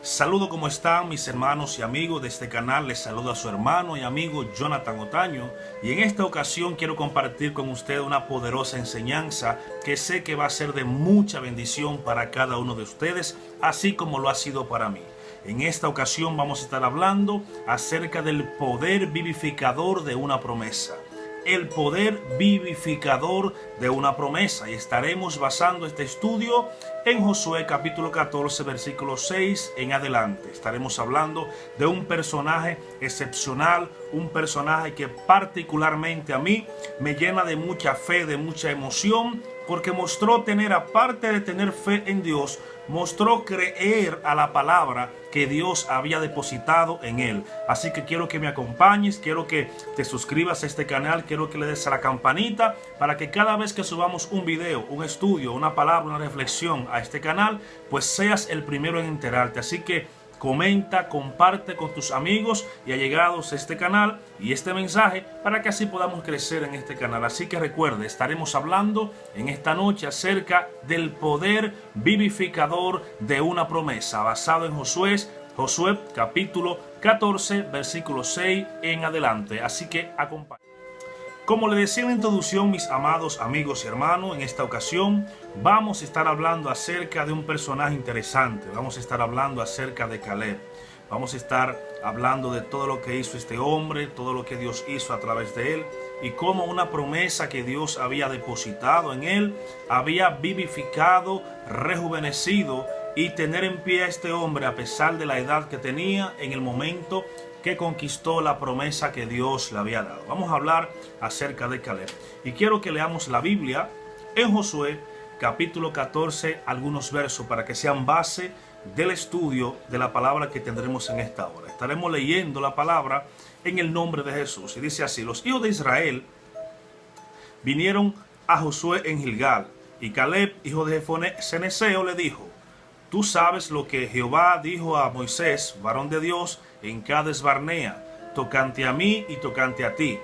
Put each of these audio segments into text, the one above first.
Saludo, ¿cómo están mis hermanos y amigos de este canal? Les saludo a su hermano y amigo Jonathan Otaño, y en esta ocasión quiero compartir con usted una poderosa enseñanza que sé que va a ser de mucha bendición para cada uno de ustedes, así como lo ha sido para mí. En esta ocasión vamos a estar hablando acerca del poder vivificador de una promesa. El poder vivificador de una promesa, y estaremos basando este estudio en Josué capítulo 14 versículo 6 en adelante. Estaremos hablando de un personaje excepcional, un personaje que particularmente a mí me llena de mucha fe, de mucha emoción, porque mostró tener, aparte de tener fe en Dios, mostró creer a la palabra que Dios había depositado en él. Así que quiero que me acompañes, quiero que te suscribas a este canal, quiero que le des a la campanita para que cada vez que subamos un video, un estudio, una palabra, una reflexión a este canal, pues seas el primero en enterarte. Así que comenta, comparte con tus amigos y allegados este canal y este mensaje para que así podamos crecer en este canal. Así que recuerde, estaremos hablando en esta noche acerca del poder vivificador de una promesa, basado en Josué capítulo 14 versículo 6 en adelante. Así que acompáñenme. Como le decía en la introducción, mis amados amigos y hermanos, en esta ocasión vamos a estar hablando acerca de un personaje interesante. Vamos a estar hablando acerca de Caleb. Vamos a estar hablando de todo lo que hizo este hombre, todo lo que Dios hizo a través de él, y cómo una promesa que Dios había depositado en él había vivificado, rejuvenecido y tener en pie a este hombre a pesar de la edad que tenía en el momento que conquistó la promesa que Dios le había dado. Vamos a hablar acerca de Caleb. Y quiero que leamos la Biblia en Josué capítulo 14, algunos versos para que sean base del estudio de la palabra que tendremos en esta hora. Estaremos leyendo la palabra en el nombre de Jesús. Y dice así: los hijos de Israel vinieron a Josué en Gilgal, y Caleb, hijo de Jefoné ceneseo, le dijo: tú sabes lo que Jehová dijo a Moisés, varón de Dios, en Cades Barnea, tocante a mí y tocante a ti.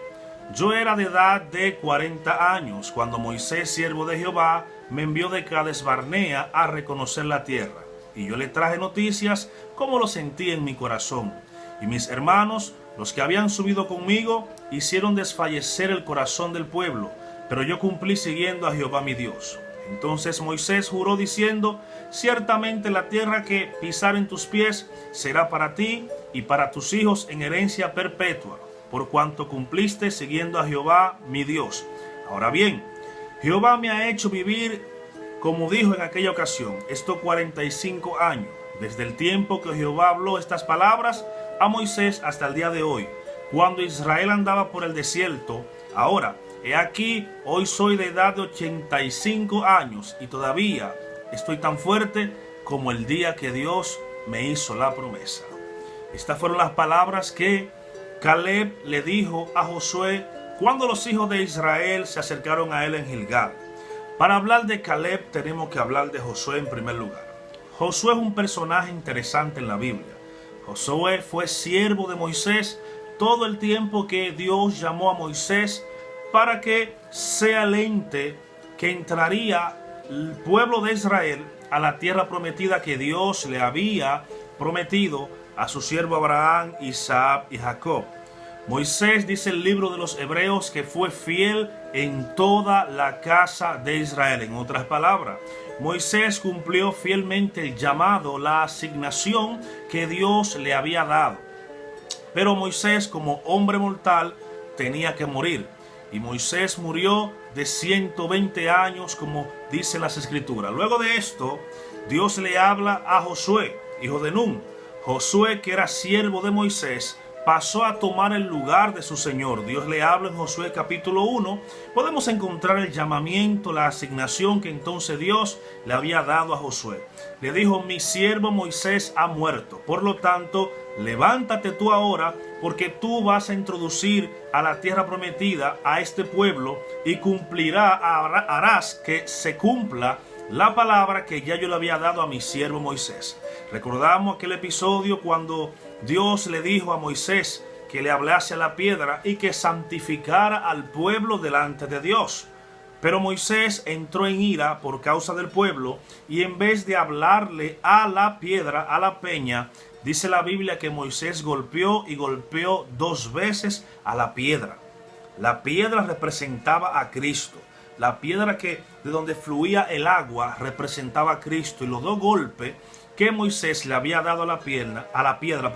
Yo era de edad de 40 años, cuando Moisés, siervo de Jehová, me envió de Cades Barnea a reconocer la tierra. Y yo le traje noticias como lo sentí en mi corazón. Y mis hermanos, los que habían subido conmigo, hicieron desfallecer el corazón del pueblo, pero yo cumplí siguiendo a Jehová mi Dios. Entonces Moisés juró diciendo: ciertamente la tierra que pisaren tus pies será para ti y para tus hijos en herencia perpetua, por cuanto cumpliste siguiendo a Jehová mi Dios. Ahora bien, Jehová me ha hecho vivir, como dijo en aquella ocasión, estos 45 años, desde el tiempo que Jehová habló estas palabras a Moisés hasta el día de hoy, cuando Israel andaba por el desierto. Ahora, he aquí, hoy soy de edad de 85 años y todavía estoy tan fuerte como el día que Dios me hizo la promesa. Estas fueron las palabras que Caleb le dijo a Josué cuando los hijos de Israel se acercaron a él en Gilgal. Para hablar de Caleb tenemos que hablar de Josué en primer lugar. Josué es un personaje interesante en la Biblia. Josué fue siervo de Moisés todo el tiempo que Dios llamó a Moisés para que sea el ente que entraría el pueblo de Israel a la tierra prometida que Dios le había prometido a su siervo Abraham, Isaac y Jacob. Moisés, dice el libro de los Hebreos, que fue fiel en toda la casa de Israel. En otras palabras, Moisés cumplió fielmente el llamado, la asignación que Dios le había dado. Pero Moisés, como hombre mortal, tenía que morir. Y Moisés murió de 120 años, como dicen las escrituras. Luego de esto, Dios le habla a Josué, hijo de Nun. Josué, que era siervo de Moisés, pasó a tomar el lugar de su señor. Dios le habla en Josué capítulo 1. Podemos encontrar el llamamiento, la asignación que entonces Dios le había dado a Josué. Le dijo: mi siervo Moisés ha muerto. Por lo tanto, levántate tú ahora, porque tú vas a introducir a la tierra prometida a este pueblo y harás que se cumpla la palabra que ya yo le había dado a mi siervo Moisés. Recordamos aquel episodio cuando Dios le dijo a Moisés que le hablase a la piedra y que santificara al pueblo delante de Dios. Pero Moisés entró en ira por causa del pueblo y en vez de hablarle a la piedra, a la peña, dice la Biblia que Moisés golpeó y golpeó 2 veces a la piedra. La piedra representaba a Cristo. La piedra de donde fluía el agua representaba a Cristo. Y los 2 golpes que Moisés le había dado a la piedra,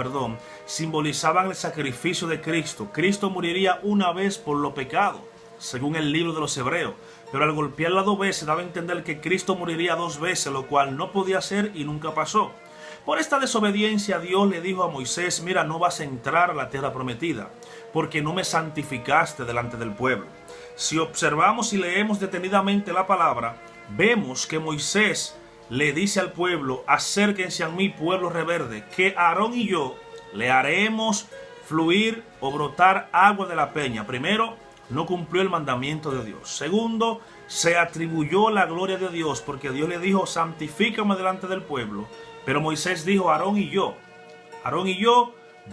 simbolizaban el sacrificio de Cristo. Cristo moriría una vez por los pecados, según el libro de los Hebreos. Pero al golpearla 2 veces daba a entender que Cristo moriría 2 veces, lo cual no podía ser y nunca pasó. Por esta desobediencia Dios le dijo a Moisés: mira, no vas a entrar a la tierra prometida, porque no me santificaste delante del pueblo. Si observamos y leemos detenidamente la palabra, vemos que Moisés le dice al pueblo: acérquense a mí, pueblo rebelde, que Aarón y yo le haremos fluir o brotar agua de la peña. Primero, no cumplió el mandamiento de Dios. Segundo, se atribuyó la gloria de Dios, porque Dios le dijo: santifícame delante del pueblo. Pero Moisés dijo: Aarón y yo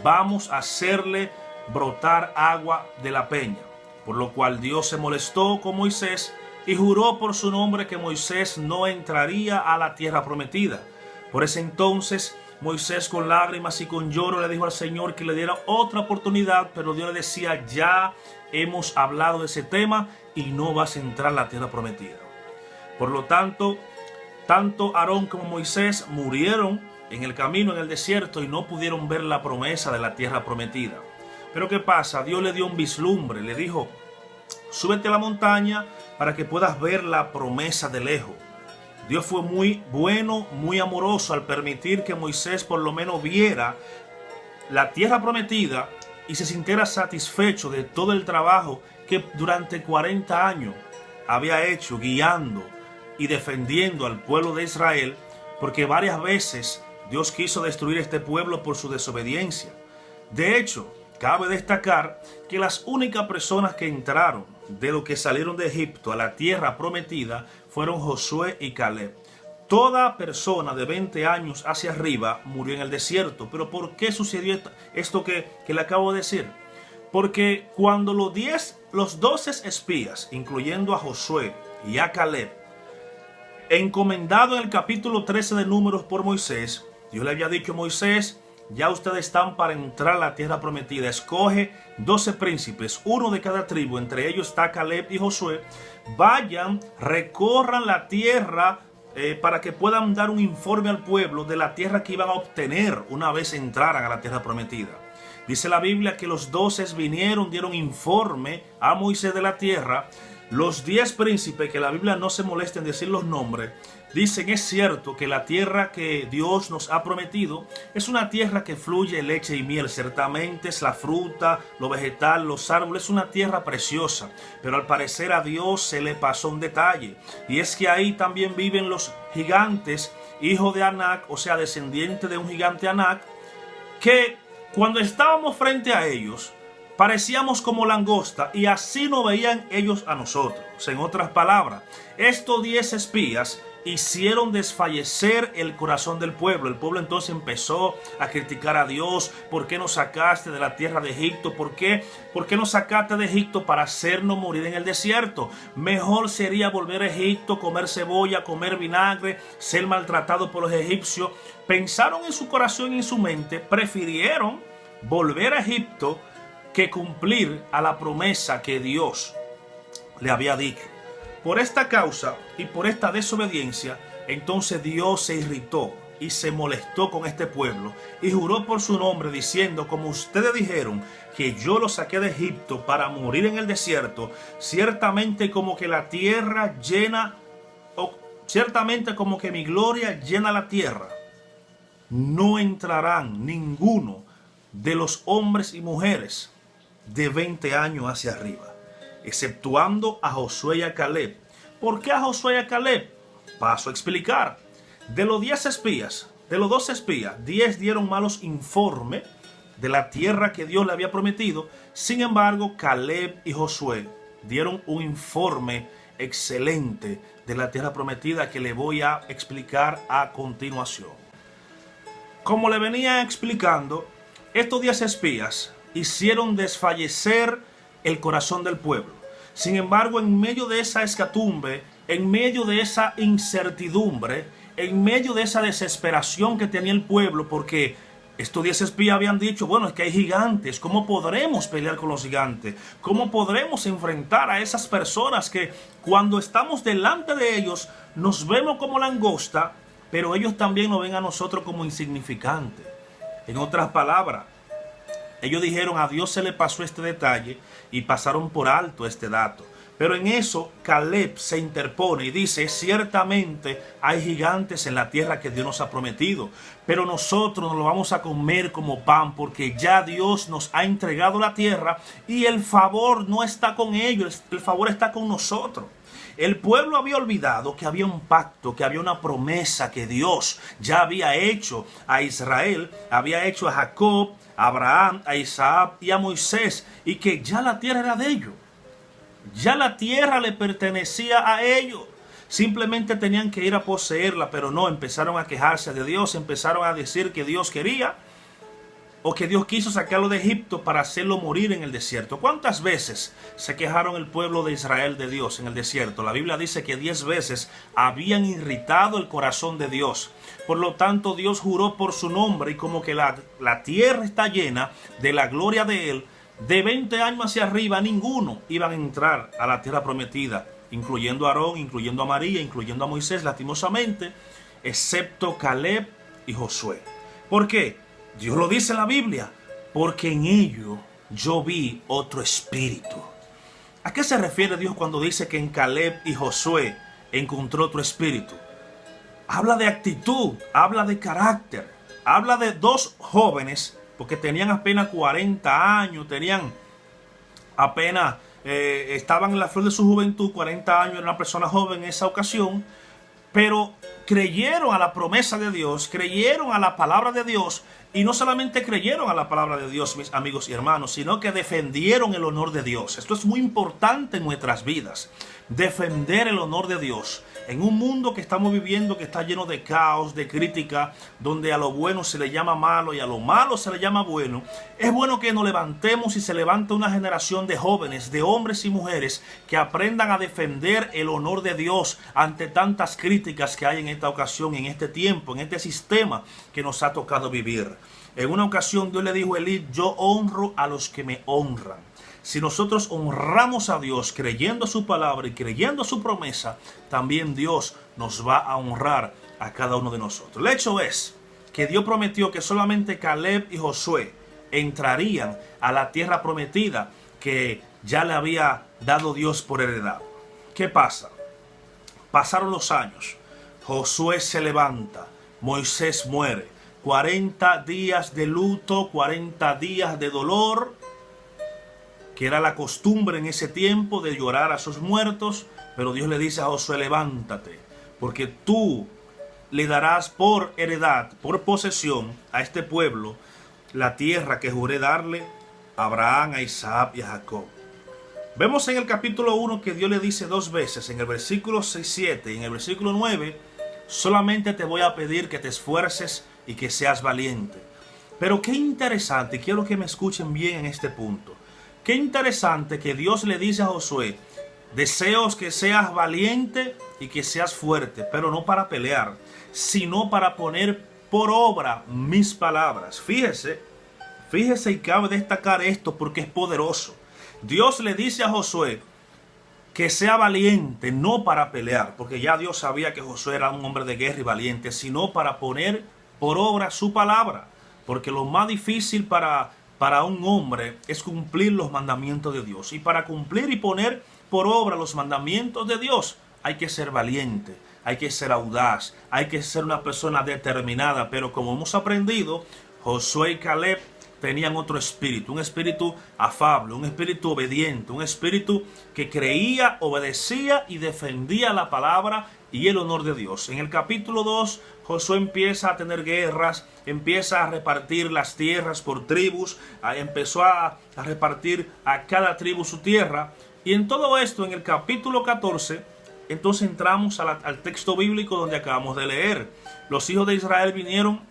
vamos a hacerle brotar agua de la peña. Por lo cual Dios se molestó con Moisés y juró por su nombre que Moisés no entraría a la tierra prometida. Por ese entonces Moisés, con lágrimas y con lloro, le dijo al Señor que le diera otra oportunidad, pero Dios le decía: ya hemos hablado de ese tema y no vas a entrar a la tierra prometida. Por lo tanto Aarón como Moisés murieron en el camino, en el desierto, y no pudieron ver la promesa de la tierra prometida. Pero ¿qué pasa? Dios le dio un vislumbre, le dijo: súbete a la montaña para que puedas ver la promesa de lejos. Dios fue muy bueno, muy amoroso al permitir que Moisés por lo menos viera la tierra prometida y se sintiera satisfecho de todo el trabajo que durante 40 años había hecho guiando y defendiendo al pueblo de Israel, porque varias veces Dios quiso destruir este pueblo por su desobediencia. De hecho, cabe destacar que las únicas personas que entraron de los que salieron de Egipto a la tierra prometida fueron Josué y Caleb. Toda persona de 20 años hacia arriba murió en el desierto. ¿Pero por qué sucedió esto que le acabo de decir? Porque cuando los 12 espías, incluyendo a Josué y a Caleb, encomendado en el capítulo 13 de Números por Moisés, Dios le había dicho a Moisés: ya ustedes están para entrar a la tierra prometida. Escoge 12 príncipes, uno de cada tribu, entre ellos está Caleb y Josué. Vayan, recorran la tierra para que puedan dar un informe al pueblo de la tierra que iban a obtener una vez entraran a la tierra prometida. Dice la Biblia que los 12 vinieron, dieron informe a Moisés de la tierra. Los 10 príncipes, que la Biblia no se molesta en decir los nombres, dicen: es cierto que la tierra que Dios nos ha prometido es una tierra que fluye leche y miel. Ciertamente es la fruta, lo vegetal, los árboles, es una tierra preciosa. Pero al parecer a Dios se le pasó un detalle, y es que ahí también viven los gigantes, hijos de Anac, o sea, descendientes de un gigante Anac, que cuando estábamos frente a ellos parecíamos como langosta, y así no veían ellos a nosotros. En otras palabras, estos 10 espías hicieron desfallecer el corazón del pueblo. El pueblo entonces empezó a criticar a Dios: ¿por qué nos sacaste de la tierra de Egipto? ¿Por qué nos sacaste de Egipto para hacernos morir en el desierto? Mejor sería volver a Egipto, comer cebolla, comer vinagre, ser maltratado por los egipcios. Pensaron en su corazón y en su mente, prefirieron volver a Egipto que cumplir a la promesa que Dios le había dicho. Por esta causa y por esta desobediencia, entonces Dios se irritó y se molestó con este pueblo y juró por su nombre, diciendo: como ustedes dijeron que yo los saqué de Egipto para morir en el desierto, ciertamente como que la tierra llena, ciertamente como que mi gloria llena la tierra, no entrarán ninguno de los hombres y mujeres de 20 años hacia arriba, exceptuando a Josué y a Caleb. ¿Por qué a Josué y a Caleb? Paso a explicar. De los 12 espías, 10 dieron malos informes de la tierra que Dios le había prometido. Sin embargo, Caleb y Josué dieron un informe excelente de la tierra prometida, que le voy a explicar a continuación. Como le venía explicando, estos 10 espías hicieron desfallecer el corazón del pueblo. Sin embargo, en medio de esa escatumbe, en medio de esa incertidumbre, en medio de esa desesperación que tenía el pueblo, porque estos 10 espías habían dicho, bueno, es que hay gigantes, ¿cómo podremos pelear con los gigantes? ¿Cómo podremos enfrentar a esas personas que cuando estamos delante de ellos nos vemos como langosta, pero ellos también nos ven a nosotros como insignificantes? En otras palabras, ellos dijeron, a Dios se le pasó este detalle y pasaron por alto este dato. Pero en eso Caleb se interpone y dice, ciertamente hay gigantes en la tierra que Dios nos ha prometido, pero nosotros nos lo vamos a comer como pan porque ya Dios nos ha entregado la tierra y el favor no está con ellos, el favor está con nosotros. El pueblo había olvidado que había un pacto, que había una promesa que Dios ya había hecho a Israel, había hecho a Jacob, a Abraham, a Isaac y a Moisés, y que ya la tierra era de ellos. Ya la tierra le pertenecía a ellos. Simplemente tenían que ir a poseerla, pero no, empezaron a quejarse de Dios, empezaron a decir que Dios quería o que Dios quiso sacarlo de Egipto para hacerlo morir en el desierto. ¿Cuántas veces se quejaron el pueblo de Israel de Dios en el desierto? La Biblia dice que 10 veces habían irritado el corazón de Dios. Por lo tanto, Dios juró por su nombre y como que la tierra está llena de la gloria de Él, de 20 años hacia arriba, ninguno iban a entrar a la tierra prometida, incluyendo a Aarón, incluyendo a María, incluyendo a Moisés, lastimosamente, excepto Caleb y Josué. ¿Por qué? Dios lo dice en la Biblia, porque en ello yo vi otro espíritu. ¿A qué se refiere Dios cuando dice que en Caleb y Josué encontró otro espíritu? Habla de actitud, habla de carácter, habla de dos jóvenes, porque tenían apenas 40 años, estaban en la flor de su juventud, 40 años, era una persona joven en esa ocasión, pero creyeron a la promesa de Dios, creyeron a la palabra de Dios, y no solamente creyeron a la palabra de Dios, mis amigos y hermanos, sino que defendieron el honor de Dios. Esto es muy importante en nuestras vidas, defender el honor de Dios. En un mundo que estamos viviendo que está lleno de caos, de crítica, donde a lo bueno se le llama malo y a lo malo se le llama bueno, es bueno que nos levantemos y se levante una generación de jóvenes, de hombres y mujeres que aprendan a defender el honor de Dios ante tantas críticas que hay en esta ocasión, en este tiempo, en este sistema que nos ha tocado vivir. En una ocasión Dios le dijo a Elí, yo honro a los que me honran. Si nosotros honramos a Dios creyendo su palabra y creyendo su promesa, también Dios nos va a honrar a cada uno de nosotros. El hecho es que Dios prometió que solamente Caleb y Josué entrarían a la tierra prometida que ya le había dado Dios por heredad. ¿Qué pasa? Pasaron los años, Josué se levanta, Moisés muere, 40 días de luto, 40 días de dolor, que era la costumbre en ese tiempo de llorar a sus muertos, pero Dios le dice a Josué, levántate, porque tú le darás por heredad, por posesión a este pueblo, la tierra que juré darle a Abraham, a Isaac y a Jacob. Vemos en el capítulo 1 que Dios le dice 2 veces, en el versículo 6-7 y en el versículo 9, solamente te voy a pedir que te esfuerces y que seas valiente. Pero qué interesante, y quiero que me escuchen bien en este punto. Qué interesante que Dios le dice a Josué, deseos que seas valiente y que seas fuerte, pero no para pelear, sino para poner por obra mis palabras. Fíjese y cabe destacar esto porque es poderoso. Dios le dice a Josué que sea valiente, no para pelear, porque ya Dios sabía que Josué era un hombre de guerra y valiente, sino para poner por obra su palabra, porque lo más difícil para un hombre es cumplir los mandamientos de Dios. Y para cumplir y poner por obra los mandamientos de Dios hay que ser valiente, hay que ser audaz, hay que ser una persona determinada. Pero como hemos aprendido, Josué y Caleb tenían otro espíritu, un espíritu afable, un espíritu obediente, un espíritu que creía, obedecía y defendía la palabra y el honor de Dios. En el capítulo 2, Josué empieza a tener guerras, empieza a repartir las tierras por tribus, empezó a repartir a cada tribu su tierra. Y en todo esto, en el capítulo 14, entonces entramos al texto bíblico donde acabamos de leer. Los hijos de Israel vinieron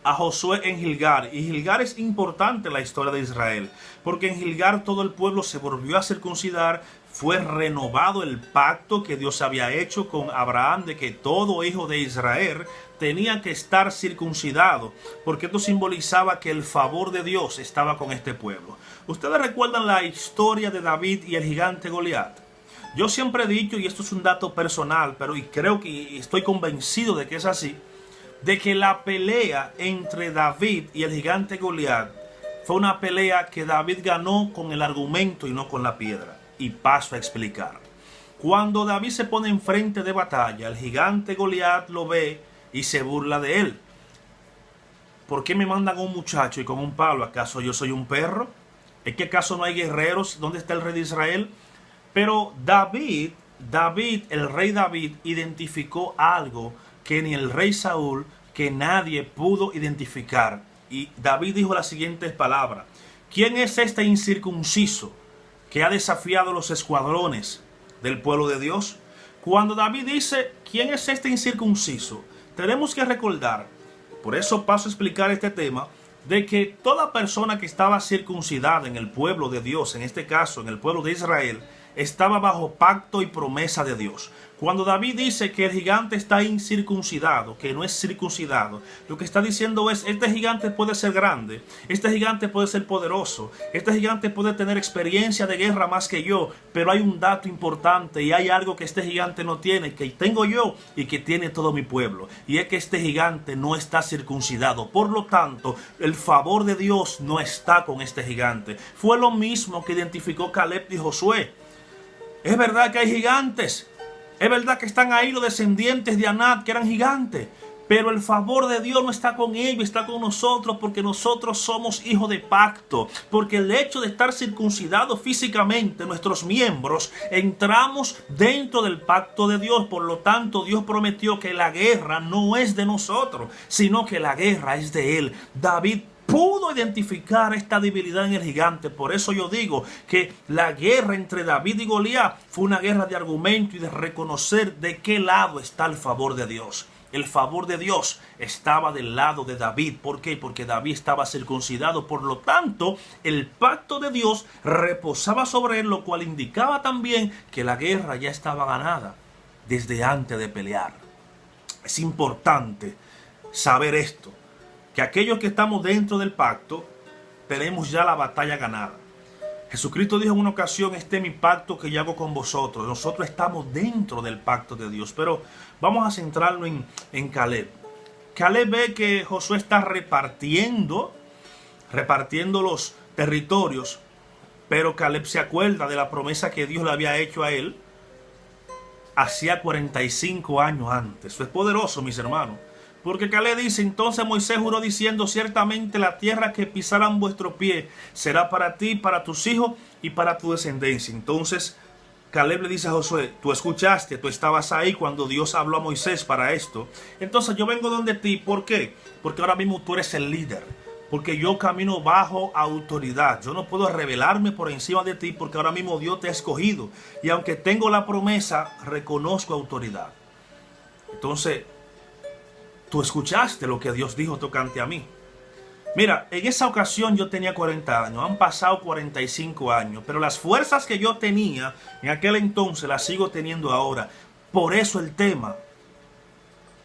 a Josué en Gilgal, y Gilgal es importante en la historia de Israel, porque en Gilgal todo el pueblo se volvió a circuncidar, fue renovado el pacto que Dios había hecho con Abraham de que todo hijo de Israel tenía que estar circuncidado, porque esto simbolizaba que el favor de Dios estaba con este pueblo. ¿Ustedes recuerdan la historia de David y el gigante Goliat? Yo siempre he dicho, y esto es un dato personal, pero creo que estoy convencido de que es así, de que la pelea entre David y el gigante Goliat fue una pelea que David ganó con el argumento y no con la piedra. Y paso a explicar. Cuando David se pone en frente de batalla, el gigante Goliat lo ve y se burla de él. ¿Por qué me mandan a un muchacho y con un palo? ¿Acaso yo soy un perro? ¿Es que acaso no hay guerreros? ¿Dónde está el rey de Israel? Pero David, el rey David, identificó algo que ni el rey Saúl, que nadie pudo identificar. Y David dijo las siguientes palabras: ¿quién es este incircunciso que ha desafiado los escuadrones del pueblo de Dios? Cuando David dice, ¿quién es este incircunciso?, tenemos que recordar, por eso paso a explicar este tema, de que toda persona que estaba circuncidada en el pueblo de Dios, en este caso en el pueblo de Israel, estaba bajo pacto y promesa de Dios. Cuando David dice que el gigante está incircuncidado, que no es circuncidado, lo que está diciendo es, este gigante puede ser grande, este gigante puede ser poderoso, este gigante puede tener experiencia de guerra más que yo, pero hay un dato importante y hay algo que este gigante no tiene, que tengo yo y que tiene todo mi pueblo, y es que este gigante no está circuncidado. Por lo tanto, el favor de Dios no está con este gigante. Fue lo mismo que identificó Caleb y Josué. Es verdad que hay gigantes, es verdad que están ahí los descendientes de Anac, que eran gigantes, pero el favor de Dios no está con ellos, está con nosotros, porque nosotros somos hijos de pacto, porque el hecho de estar circuncidados físicamente, nuestros miembros, entramos dentro del pacto de Dios. Por lo tanto, Dios prometió que la guerra no es de nosotros, sino que la guerra es de Él. David pudo identificar esta debilidad en el gigante. Por eso yo digo que la guerra entre David y Goliat fue una guerra de argumento y de reconocer de qué lado está el favor de Dios. El favor de Dios estaba del lado de David. ¿Por qué? Porque David estaba circuncidado. Por lo tanto, el pacto de Dios reposaba sobre él, lo cual indicaba también que la guerra ya estaba ganada desde antes de pelear. Es importante saber esto, que aquellos que estamos dentro del pacto tenemos ya la batalla ganada. Jesucristo dijo en una ocasión, este es mi pacto que yo hago con vosotros. Nosotros estamos dentro del pacto de Dios. Pero vamos a centrarnos en Caleb. Caleb ve que Josué está repartiendo los territorios, pero Caleb se acuerda de la promesa que Dios le había hecho a él hacía 45 años antes. Eso es poderoso, mis hermanos. Porque Caleb dice, entonces Moisés juró diciendo, ciertamente la tierra que pisarán vuestro pie será para ti, para tus hijos y para tu descendencia. Entonces Caleb le dice a Josué, tú escuchaste, tú estabas ahí cuando Dios habló a Moisés para esto. Entonces yo vengo donde ti, ¿por qué? Porque ahora mismo tú eres el líder. Porque yo camino bajo autoridad. Yo no puedo rebelarme por encima de ti porque ahora mismo Dios te ha escogido. Y aunque tengo la promesa, reconozco autoridad. Entonces, tú escuchaste lo que Dios dijo tocante a mí. Mira, en esa ocasión yo tenía 40 años, han pasado 45 años, pero las fuerzas que yo tenía en aquel entonces las sigo teniendo ahora. Por eso el tema,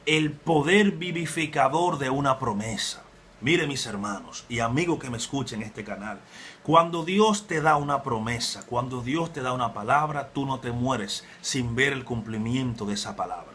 el poder vivificador de una promesa. Mire, mis hermanos y amigos que me escuchen en este canal, cuando Dios te da una promesa, cuando Dios te da una palabra, tú no te mueres sin ver el cumplimiento de esa palabra.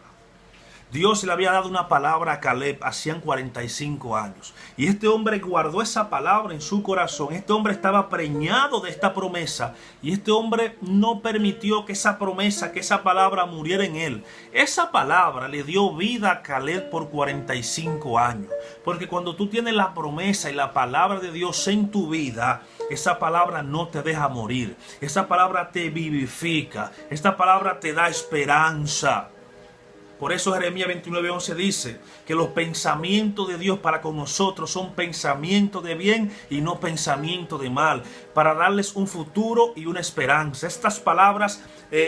Dios le había dado una palabra a Caleb hacían 45 años. Y este hombre guardó esa palabra en su corazón. Este hombre estaba preñado de esta promesa. Y este hombre no permitió que esa promesa, que esa palabra muriera en él. Esa palabra le dio vida a Caleb por 45 años. Porque cuando tú tienes la promesa y la palabra de Dios en tu vida, esa palabra no te deja morir. Esa palabra te vivifica. Esta palabra te da esperanza. Por eso Jeremías 29:11 dice que los pensamientos de Dios para con nosotros son pensamientos de bien y no pensamientos de mal, para darles un futuro y una esperanza. Estas palabras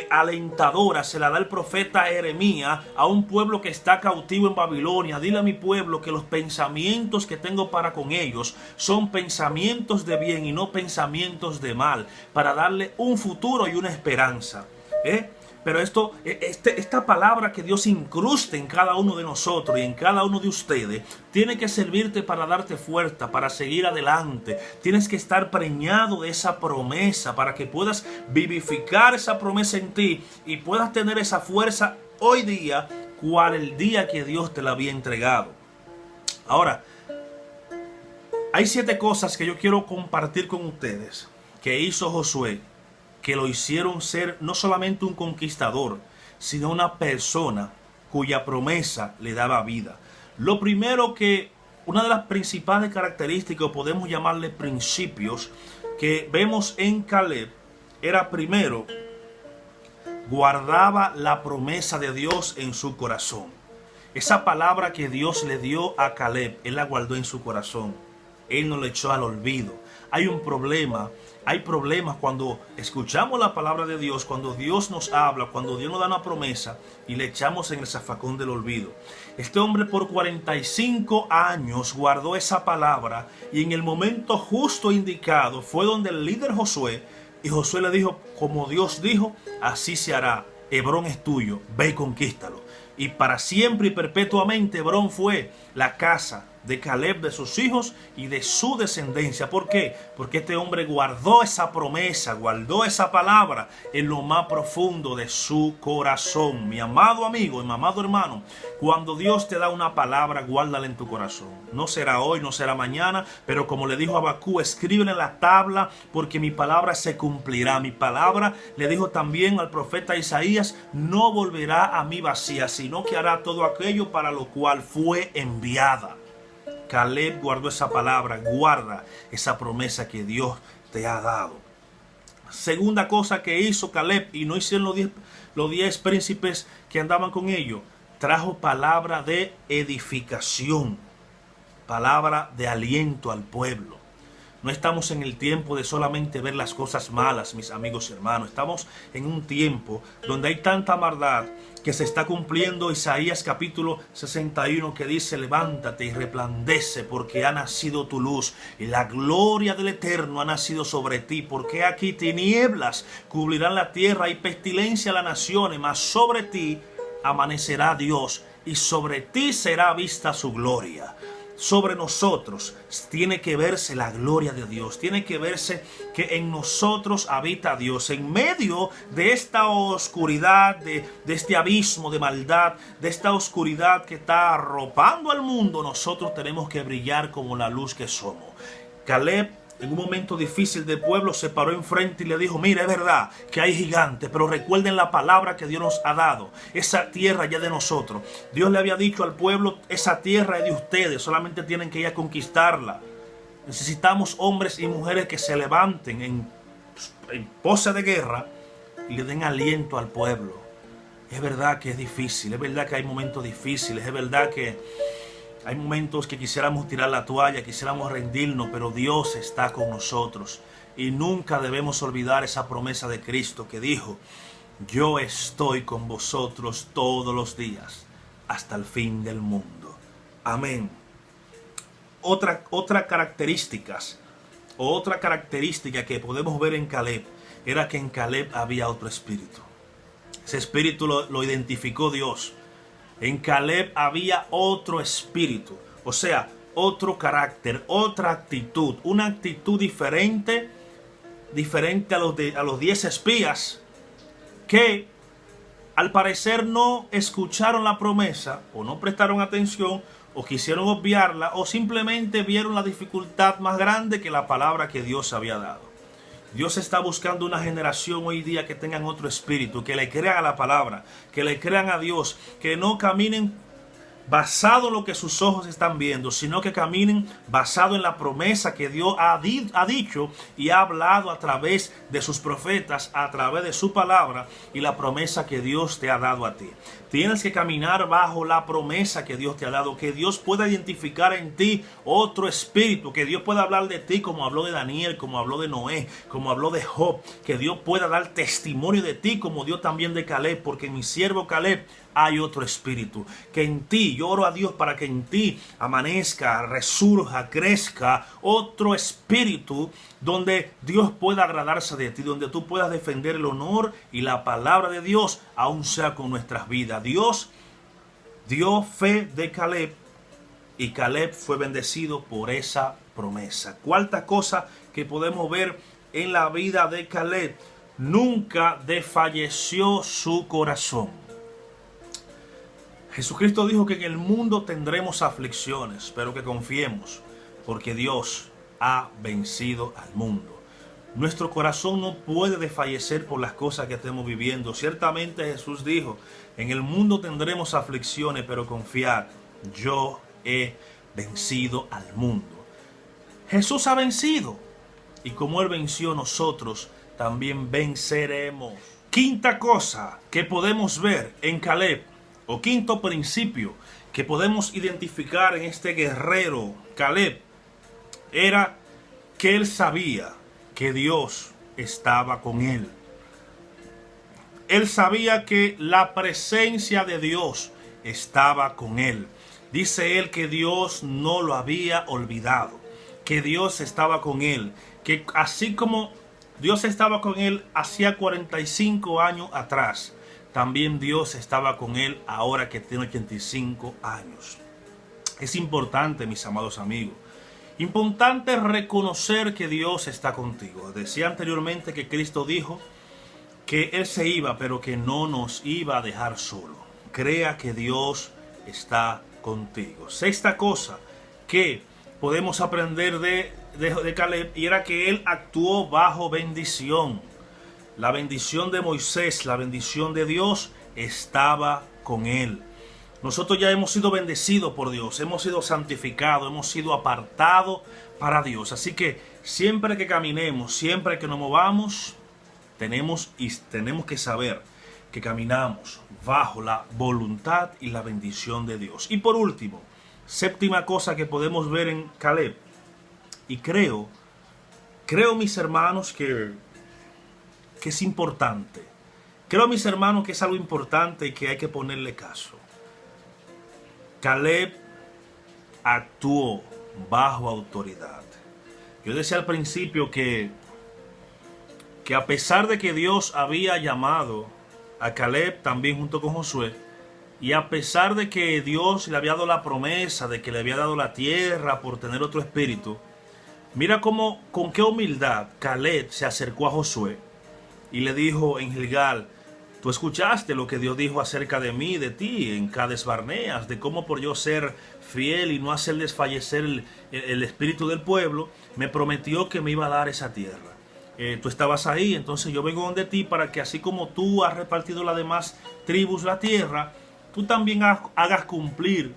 alentadoras se las da el profeta Jeremías a un pueblo que está cautivo en Babilonia. Dile a mi pueblo que los pensamientos que tengo para con ellos son pensamientos de bien y no pensamientos de mal, para darle un futuro y una esperanza. Pero esta palabra que Dios incruste en cada uno de nosotros y en cada uno de ustedes tiene que servirte para darte fuerza, para seguir adelante. Tienes que estar preñado de esa promesa para que puedas vivificar esa promesa en ti y puedas tener esa fuerza hoy día, cual el día que Dios te la había entregado. Ahora, hay 7 cosas que yo quiero compartir con ustedes que hizo Josué, que lo hicieron ser no solamente un conquistador, sino una persona cuya promesa le daba vida. Lo primero, que una de las principales características, o podemos llamarle principios, que vemos en Caleb, era primero, guardaba la promesa de Dios en su corazón. Esa palabra que Dios le dio a Caleb, él la guardó en su corazón. Él no la echó al olvido. Hay un problema. Hay problemas cuando escuchamos la palabra de Dios, cuando Dios nos habla, cuando Dios nos da una promesa y le echamos en el zafacón del olvido. Este hombre por 45 años guardó esa palabra y en el momento justo indicado fue donde el líder Josué, y Josué le dijo, como Dios dijo, así se hará. Hebrón es tuyo, ve y conquístalo. Y para siempre y perpetuamente Hebrón fue la casa de Caleb, de sus hijos y de su descendencia. ¿Por qué? Porque este hombre guardó esa promesa, guardó esa palabra en lo más profundo de su corazón. Mi amado amigo y mi amado hermano, cuando Dios te da una palabra, guárdala en tu corazón. No será hoy, no será mañana, pero como le dijo a Abacú, escríbela en la tabla porque mi palabra se cumplirá. Mi palabra, le dijo también al profeta Isaías, no volverá a mí vacía, sino que hará todo aquello para lo cual fue enviada. Caleb guardó esa palabra, guarda esa promesa que Dios te ha dado. Segunda cosa que hizo Caleb, y no hicieron los 10 príncipes que andaban con ellos, trajo palabra de edificación, palabra de aliento al pueblo. No estamos en el tiempo de solamente ver las cosas malas, mis amigos y hermanos. Estamos en un tiempo donde hay tanta maldad que se está cumpliendo Isaías capítulo 61 que dice, levántate y resplandece porque ha nacido tu luz y la gloria del Eterno ha nacido sobre ti. Porque aquí tinieblas cubrirán la tierra y pestilencia a las naciones, mas sobre ti amanecerá Dios y sobre ti será vista su gloria. Sobre nosotros tiene que verse la gloria de Dios, tiene que verse que en nosotros habita Dios. En medio de esta oscuridad, de este abismo de maldad, de esta oscuridad que está arropando al mundo, nosotros tenemos que brillar como la luz que somos. Caleb, en un momento difícil del pueblo, se paró enfrente y le dijo, mira, es verdad que hay gigantes, pero recuerden la palabra que Dios nos ha dado. Esa tierra ya es de nosotros. Dios le había dicho al pueblo, esa tierra es de ustedes, solamente tienen que ir a conquistarla. Necesitamos hombres y mujeres que se levanten en pose de guerra y le den aliento al pueblo. Es verdad que es difícil, es verdad que hay momentos difíciles, es verdad que hay momentos que quisiéramos tirar la toalla, quisiéramos rendirnos, pero Dios está con nosotros. Y nunca debemos olvidar esa promesa de Cristo que dijo, yo estoy con vosotros todos los días, hasta el fin del mundo. Amén. Otra característica que podemos ver en Caleb, era que en Caleb había otro espíritu. Ese espíritu lo identificó Dios. En Caleb había otro espíritu, o sea, otro carácter, otra actitud, una actitud diferente a los 10 espías que al parecer no escucharon la promesa o no prestaron atención o quisieron obviarla o simplemente vieron la dificultad más grande que la palabra que Dios había dado. Dios está buscando una generación hoy día que tengan otro espíritu, que le crean a la palabra, que le crean a Dios, que no caminen basado en lo que sus ojos están viendo, sino que caminen basado en la promesa que Dios ha dicho y ha hablado a través de sus profetas, a través de su palabra y la promesa que Dios te ha dado a ti. Tienes que caminar bajo la promesa que Dios te ha dado, que Dios pueda identificar en ti otro espíritu, que Dios pueda hablar de ti como habló de Daniel, como habló de Noé, como habló de Job, que Dios pueda dar testimonio de ti como dio también de Caleb, porque en mi siervo Caleb hay otro espíritu, que en ti, yo oro a Dios para que en ti amanezca, resurja, crezca otro espíritu donde Dios pueda agradarse de ti, donde tú puedas defender el honor y la palabra de Dios, aún sea con nuestras vidas. Dios dio fe de Caleb y Caleb fue bendecido por esa promesa. Cuarta cosa que podemos ver en la vida de Caleb: nunca desfalleció su corazón. Jesucristo dijo que en el mundo tendremos aflicciones, pero que confiemos, porque Dios ha vencido al mundo. Nuestro corazón no puede desfallecer por las cosas que estemos viviendo. Ciertamente Jesús dijo, en el mundo tendremos aflicciones, pero confiad, yo he vencido al mundo. Jesús ha vencido, y como Él venció, nosotros también venceremos. Quinta cosa que podemos ver en Caleb, o quinto principio que podemos identificar en este guerrero Caleb, era que él sabía que Dios estaba con él. Él sabía que la presencia de Dios estaba con él. Dice él que Dios no lo había olvidado, que Dios estaba con él, que así como Dios estaba con él hacía 45 años atrás, también Dios estaba con él ahora que tiene 85 años. Es importante, mis amados amigos, importante reconocer que Dios está contigo. Decía anteriormente que Cristo dijo que Él se iba, pero que no nos iba a dejar solo. Crea que Dios está contigo. Sexta cosa que podemos aprender de Caleb, y era que él actuó bajo bendición. La bendición de Moisés, la bendición de Dios estaba con él. Nosotros ya hemos sido bendecidos por Dios, hemos sido santificados, hemos sido apartados para Dios. Así que siempre que caminemos, siempre que nos movamos, tenemos que saber que caminamos bajo la voluntad y la bendición de Dios. Y por último, séptima cosa que podemos ver en Caleb, y creo mis hermanos que es importante. Creo, mis hermanos, que es algo importante y que hay que ponerle caso. Caleb actuó bajo autoridad. Yo decía al principio que a pesar de que Dios había llamado a Caleb también junto con Josué, y a pesar de que Dios le había dado la promesa de que le había dado la tierra por tener otro espíritu, mira cómo, con qué humildad Caleb se acercó a Josué y le dijo en Gilgal: tú escuchaste lo que Dios dijo acerca de mí, de ti, en Cades Barneas, de cómo por yo ser fiel y no hacer desfallecer el espíritu del pueblo, me prometió que me iba a dar esa tierra. Tú estabas ahí, entonces yo vengo donde ti para que así como tú has repartido las demás tribus la tierra, tú también hagas cumplir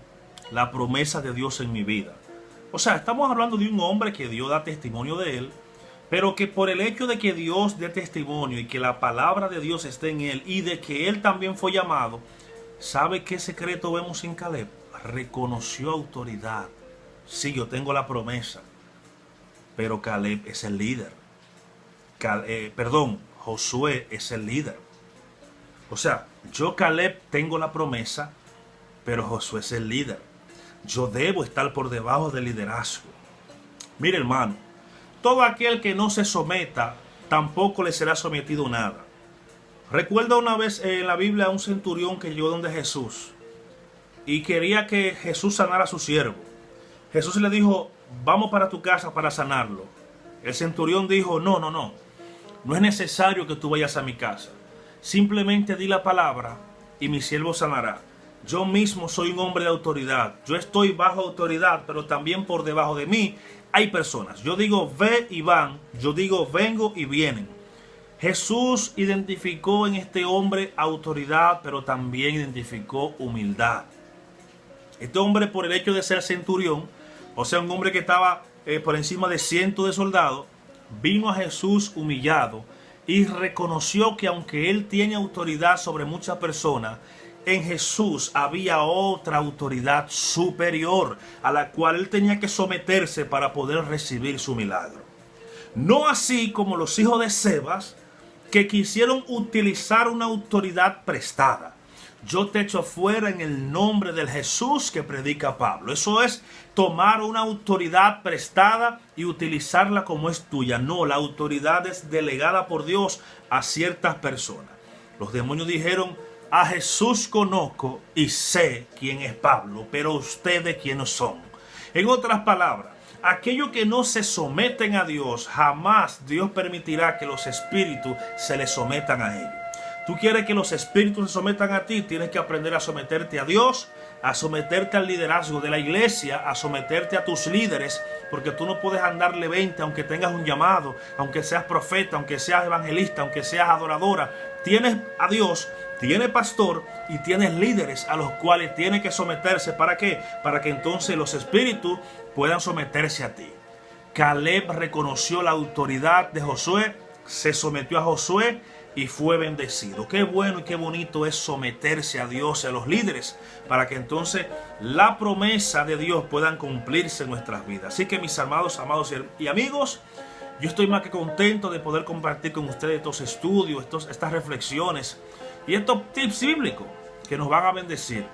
la promesa de Dios en mi vida. O sea, estamos hablando de un hombre que Dios da testimonio de él, pero que por el hecho de que Dios dé testimonio y que la palabra de Dios esté en él y de que él también fue llamado, ¿sabe qué secreto vemos en Caleb? Reconoció autoridad. Sí, yo tengo la promesa, pero Caleb es el líder. Josué es el líder. O sea, yo Caleb tengo la promesa, pero Josué es el líder. Yo debo estar por debajo del liderazgo. Mire, hermano, todo aquel que no se someta, tampoco le será sometido nada. Recuerda una vez en la Biblia a un centurión que llegó donde Jesús y quería que Jesús sanara a su siervo. Jesús le dijo: vamos para tu casa para sanarlo. El centurión dijo: no es necesario que tú vayas a mi casa. Simplemente di la palabra y mi siervo sanará. Yo mismo soy un hombre de autoridad. Yo estoy bajo autoridad, pero también por debajo de mí hay personas. Yo digo ve y van. Yo digo vengo y vienen. Jesús identificó en este hombre autoridad, pero también identificó humildad. Este hombre, por el hecho de ser centurión, o sea, un hombre que estaba por encima de cientos de soldados, vino a Jesús humillado y reconoció que aunque él tiene autoridad sobre muchas personas, en Jesús había otra autoridad superior a la cual él tenía que someterse para poder recibir su milagro. No así como los hijos de Sebas, que quisieron utilizar una autoridad prestada. Yo te echo fuera en el nombre del Jesús que predica Pablo. Eso es tomar una autoridad prestada y utilizarla como es tuya. No, la autoridad es delegada por Dios a ciertas personas. Los demonios dijeron: a Jesús conozco y sé quién es Pablo, pero ustedes quiénes son. En otras palabras, aquellos que no se someten a Dios, jamás Dios permitirá que los espíritus se les sometan a ellos. Tú quieres que los espíritus se sometan a ti, tienes que aprender a someterte a Dios, a someterte al liderazgo de la iglesia, a someterte a tus líderes, porque tú no puedes andarle 20 aunque tengas un llamado, aunque seas profeta, aunque seas evangelista, aunque seas adoradora. Tienes a Dios, tienes pastor y tienes líderes a los cuales tienes que someterse. ¿Para qué? Para que entonces los espíritus puedan someterse a ti. Caleb reconoció la autoridad de Josué, se sometió a Josué y fue bendecido. Qué bueno y qué bonito es someterse a Dios y a los líderes para que entonces la promesa de Dios puedan cumplirse en nuestras vidas. Así que mis amados y amigos, yo estoy más que contento de poder compartir con ustedes estos estudios, estas reflexiones y estos tips bíblicos que nos van a bendecir.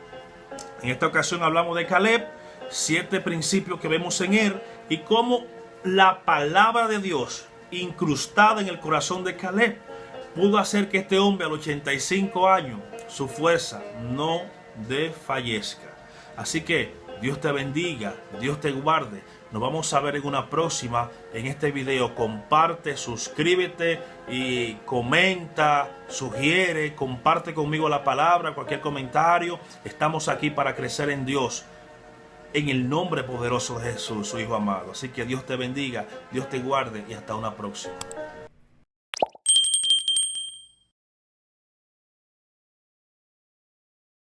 En esta ocasión hablamos de Caleb, 7 principios que vemos en él y cómo la palabra de Dios incrustada en el corazón de Caleb pudo hacer que este hombre a los 85 años su fuerza no desfallezca. Así que Dios te bendiga, Dios te guarde. Nos vamos a ver en una próxima. En este video comparte, suscríbete y comenta, sugiere, comparte conmigo la palabra, cualquier comentario. Estamos aquí para crecer en Dios. En el nombre poderoso de Jesús, su Hijo amado. Así que Dios te bendiga, Dios te guarde y hasta una próxima.